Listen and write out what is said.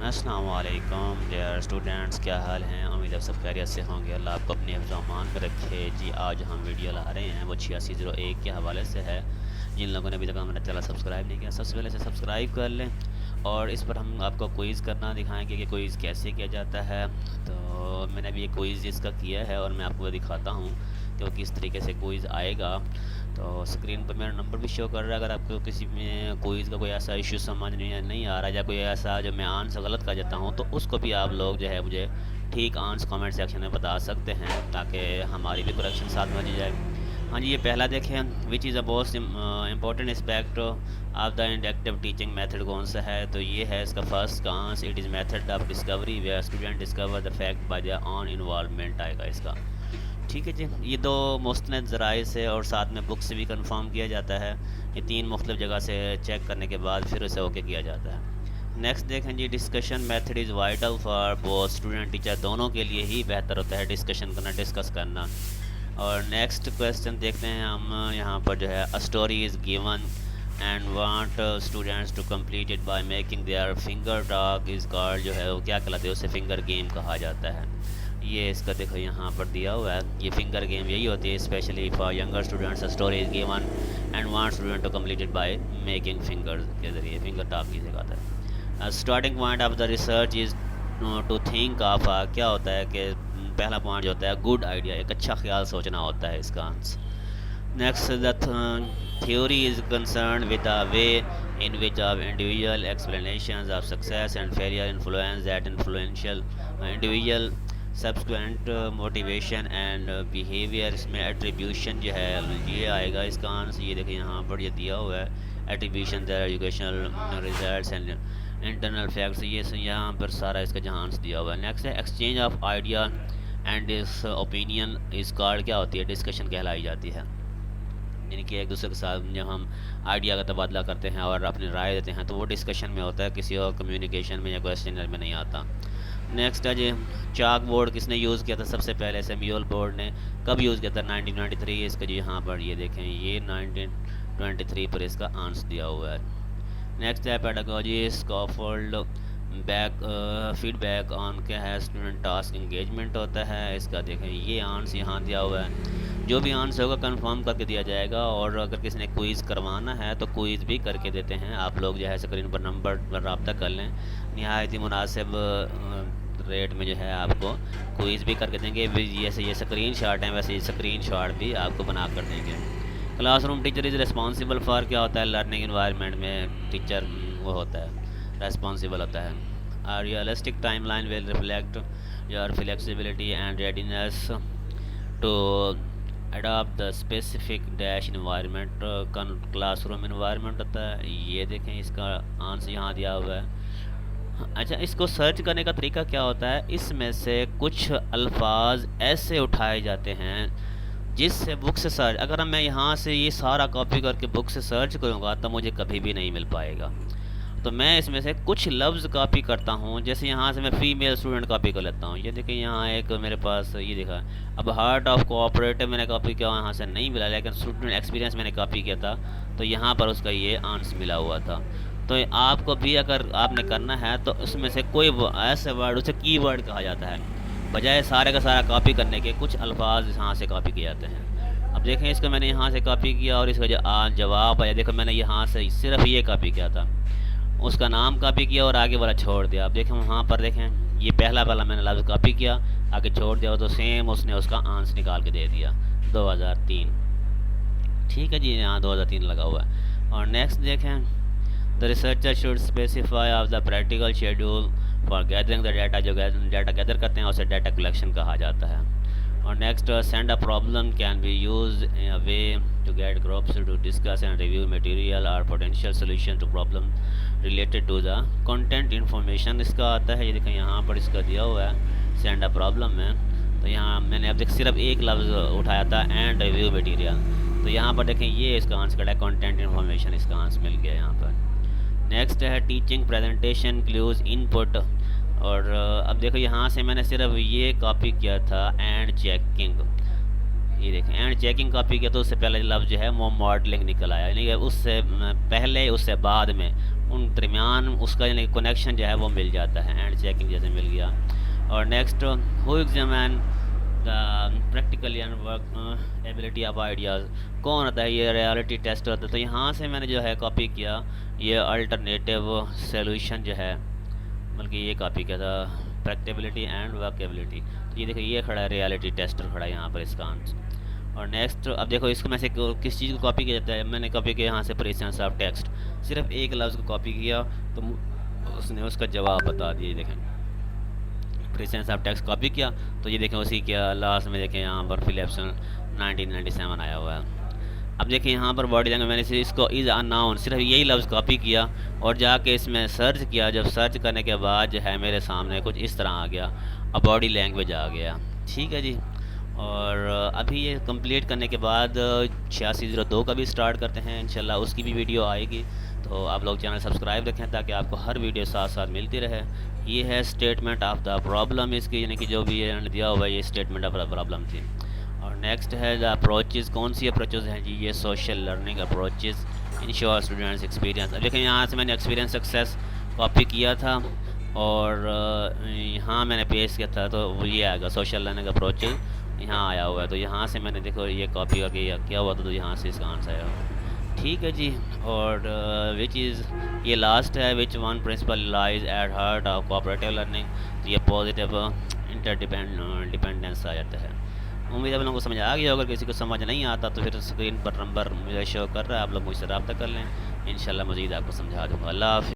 अस्सलाम वालेकुम dear students, क्या हाल हैं। उम्मीद है सब खैरियत से होंगे। अल्लाह आपको अपने हिफ्ज़ व अमान में रखे जी। आज हम वीडियो ला रहे हैं वो 8601 के हवाले से है। जिन लोगों ने अभी तक हमारा चैनल सब्सक्राइब नहीं किया, सबसे पहले से सब्सक्राइब कर लें। और इस पर हम आपको क्विज़ करना दिखाएंगे कि क्विज़ कैसे किया जाता है। तो मैंने अभी एक क्विज़ इसका किया है और मैं आपको दिखाता हूँ कि वो किस तरीके से क्विज़ आएगा। तो स्क्रीन पर मेरा नंबर भी शो कर रहा है। अगर आपको किसी में क्विज़ का कोई ऐसा इशू समझ नहीं आ रहा है या कोई ऐसा जो मैं आंसर गलत कर जाता हूँ, तो उसको भी आप लोग जो है मुझे ठीक आंसर कमेंट सेक्शन में बता सकते हैं, ताकि हमारी भी करेक्शन साथ में बन जाए। हाँ जी, ये पहला देखें, which is the most important aspect of the inductive teaching method कौन सा है। तो ये है इसका फर्स्ट का answer. It is method of discovery where student discover the fact by their own involvement आएगा इसका। ठीक है जी, ये दो मुस्तनद ज़राए से और साथ में बुक से भी कंफर्म किया जाता है। ये तीन मुख्तलिफ जगह से चेक करने के बाद फिर उसे ओके किया जाता है। नेक्स्ट देखें जी, discussion method is vital for both student teacher, दोनों के लिए ही बेहतर होता है डिस्कशन करना, डिस्कस करना। और नेक्स्ट क्वेश्चन देखते हैं हम यहाँ पर जो है, a story is given and want students to complete it by making their finger talk is called, जो है वो क्या कहलाते हैं, उसे फिंगर गेम कहा जाता है। ये इसका देखो यहाँ पर दिया हुआ है। ये फिंगर गेम यही होती है, specially for younger students. Story is given and want student to complete it by making finger के ज़रिए फिंगर टॉक की सिखाता है। Starting point of the research is to think of, क्या होता है कि पहला पॉइंट जो होता है गुड आइडिया, एक अच्छा ख्याल सोचना होता है इसका answer. Next, the theory is concerned with the way in which of individual explanations of success and failure influence that influential individual subsequent motivation and behavior। इसमें attribution जो है ये आएगा इसका आंसर। ये देखिए यहाँ पर ये दिया हुआ है, attribution their educational results and internal facts। ये यहाँ पर सारा इसका जहाँ आंसर दिया हुआ है। नेक्स्ट है exchange of idea and this opinion is called, क्या होती है, डिस्कशन कहलाई जाती है। यानी कि एक दूसरे के साथ जब हम आइडिया का तबादला करते हैं और अपनी राय देते हैं तो वो डिस्कशन में होता है, किसी और कम्युनिकेशन में या क्वेश्चनर में नहीं आता। नेक्स्ट है जी, चाक बोर्ड किसने यूज़ किया था सबसे पहले, सैमुअल बोर्ड ने। कब यूज़ किया था, 1923। इसका जी यहाँ पर ये देखें, ये 1923 पर इसका आंसर दिया हुआ है। नेक्स्ट है पेडागोजी स्कॉफोल्ड बैक फीडबैक ऑन, क्या है, स्टूडेंट टास्क इंगेजमेंट होता है इसका। देखें ये आंसर यहाँ दिया हुआ है। जो भी आंसर होगा कंफर्म करके दिया जाएगा। और अगर किसी ने क्विज़ करवाना है तो क्विज़ भी करके देते हैं। आप लोग जो है स्क्रीन पर नंबर पर रब्ता कर लें, नहायत ही मुनासिब रेट में जो है आपको क्विज़ भी करके देंगे। जैसे ये स्क्रीन शॉट हैं वैसे ये स्क्रीन शॉट भी आपको बना कर देंगे। Classroom teacher is responsible for, क्या होता है, लर्निंग इन्वायरमेंट में टीचर वो होता है, रेस्पॉन्सिबल होता है। A realistic timeline will reflect your flexibility and readiness to adopt the specific dash environment। Classroom environment होता है। ये देखें इसका आंसर यहाँ दिया हुआ है। अच्छा, इसको सर्च करने का तरीका क्या होता है, इसमें से कुछ अल्फाज ऐसे उठाए जाते हैं जिससे बुक से सर्च, अगर मैं यहाँ से ये सारा कॉपी करके बुक से सर्च करूँगा तो मुझे कभी भी नहीं मिल पाएगा। तो मैं इसमें से कुछ लफ्ज़ कॉपी करता हूँ। जैसे यहाँ से मैं फ़ीमेल स्टूडेंट कॉपी कर लेता हूँ। ये देखिए यहाँ एक मेरे पास ये देखा, अब हार्ट ऑफ कोऑपरेटिव मैंने कॉपी किया, यहाँ से नहीं मिला, लेकिन स्टूडेंट एक्सपीरियंस मैंने कॉपी किया था तो यहाँ पर उसका ये आंसर मिला हुआ था। तो आपको भी अगर आपने करना है तो उसमें से कोई ऐसे वर्ड, उसे कीवर्ड कहा जाता है, बजाय सारे का सारा कॉपी करने के कुछ अल्फाज यहाँ से कॉपी किए जाते हैं। अब देखें इसको मैंने यहाँ से कॉपी किया और इसका जो जवाब आया, देखो मैंने यहाँ से सिर्फ ये कॉपी किया था, उसका नाम कॉपी किया और आगे वाला छोड़ दिया। अब देखें वहाँ पर देखें, ये पहला वाला मैंने लफ्ज़ कॉपी किया, आगे छोड़ दिया, तो सेम उसने उसका आंसर निकाल के दे दिया 2003। ठीक है जी, यहाँ 2003 लगा हुआ है। और नेक्स्ट देखें, the researcher should specify of the practical schedule for gathering the data. जो डाटा गैदर करते हैं उसे डाटा कलेक्शन कहा जाता है। और next, send a problem can be use in a way to get groups to discuss and review material और potential solution to problem related to the content information इसका आता है। ये देखें यहाँ पर इसका दिया हुआ है, सेंड अ प्रॉब्लम में। तो यहाँ मैंने अब देख सिर्फ एक लफ्ज़ उठाया था, एंड रिव्यू मटेरियल। तो यहाँ पर देखें ये इसका आंसर है, कंटेंट इंफॉर्मेशन इसका आंसर मिल गया यहाँ पर। नेक्स्ट है टीचिंग प्रेजेंटेशन क्लूज इनपुट। और अब देखो यहाँ से मैंने सिर्फ ये कॉपी किया था, एंड चेकिंग। ये देखें एंड चेकिंग कॉपी किया तो उससे पहले लफ्ज़ जो है वो मॉडलिंग निकल आया, यानी कि उससे पहले उससे बाद में उन दरमियान उसका यानी कनेक्शन जो है वो मिल जाता है, एंड चेकिंग जैसे मिल गया। और next, who examine the practically and work ability of ideas, कौन होता है ये रियलिटी टेस्ट होता है। तो यहाँ से मैंने जो है कॉपी किया ये अल्टरनेटिव सोल्यूशन जो है, बल्कि ये कॉपी किया था प्रैक्टिबिलिटी एंड वर्केबिलिटी। तो ये देखो ये खड़ा है रियलिटी टेस्टर खड़ा है यहाँ पर इसका आंसर। और नेक्स्ट, अब देखो इसको में से किस चीज़ को कॉपी किया जाता है। मैंने कॉपी किया यहाँ से प्रेजेंस ऑफ टेक्स्ट, सिर्फ एक लफ्ज़ को कॉपी किया तो उसने उसका जवाब बता दिया। देखें प्रेजेंस ऑफ टेक्स्ट कॉपी किया तो ये देखें उसी क्या लास्ट में देखें यहाँ पर फिलिप्सन 1997 आया हुआ है। अब देखिए यहाँ पर बॉडी लैंग्वेज मैंने इसको इज़ अ नाउन सिर्फ यही लफ्ज़ कॉपी किया और जाके इसमें सर्च किया। जब सर्च करने के बाद जो है मेरे सामने कुछ इस तरह आ गया, अब बॉडी लैंग्वेज आ गया। ठीक है जी। और अभी ये कंप्लीट करने के बाद 8602 का भी स्टार्ट करते हैं इंशाल्लाह, उसकी भी वीडियो आएगी। तो आप लोग चैनल सब्सक्राइब रखें ताकि आपको हर वीडियो साथ साथ मिलती रहे। ये है स्टेटमेंट ऑफ द प्रॉब्लम इसकी, यानी कि जो भी ये दिया हुआ है ये स्टेटमेंट ऑफ द प्रॉब्लम थी। और नेक्स्ट है द अप्रोचेज़, कौन सी अप्रोचेज़ हैं जी, ये social learning approaches ensure students experience. अब देखें यहाँ से मैंने एक्सपीरियंस सक्सेस कॉपी किया था और यहाँ मैंने पेस्ट किया था तो वो ये आएगा सोशल लर्निंग अप्रोचेज़ यहाँ आया हुआ है। तो यहाँ से मैंने देखो ये कॉपी करके क्या हुआ था तो यहाँ से इसका आंसर आया। ठीक है जी। और विच इज़ ये लास्ट है, which one principle lies at heart of cooperative learning. तो ये पॉजिटिव इंटरडिपेंडेंस आ जाता है। उम्मीद है आप लोगों को समझ आ गया। अगर किसी को समझ नहीं आता तो फिर स्क्रीन पर नंबर मुझे शो कर रहा है, आप लोग मुझसे रब्ता कर लें, इंशाल्लाह मज़ीद आपको समझा दूँगा। अल्लाह हाफ़िज़।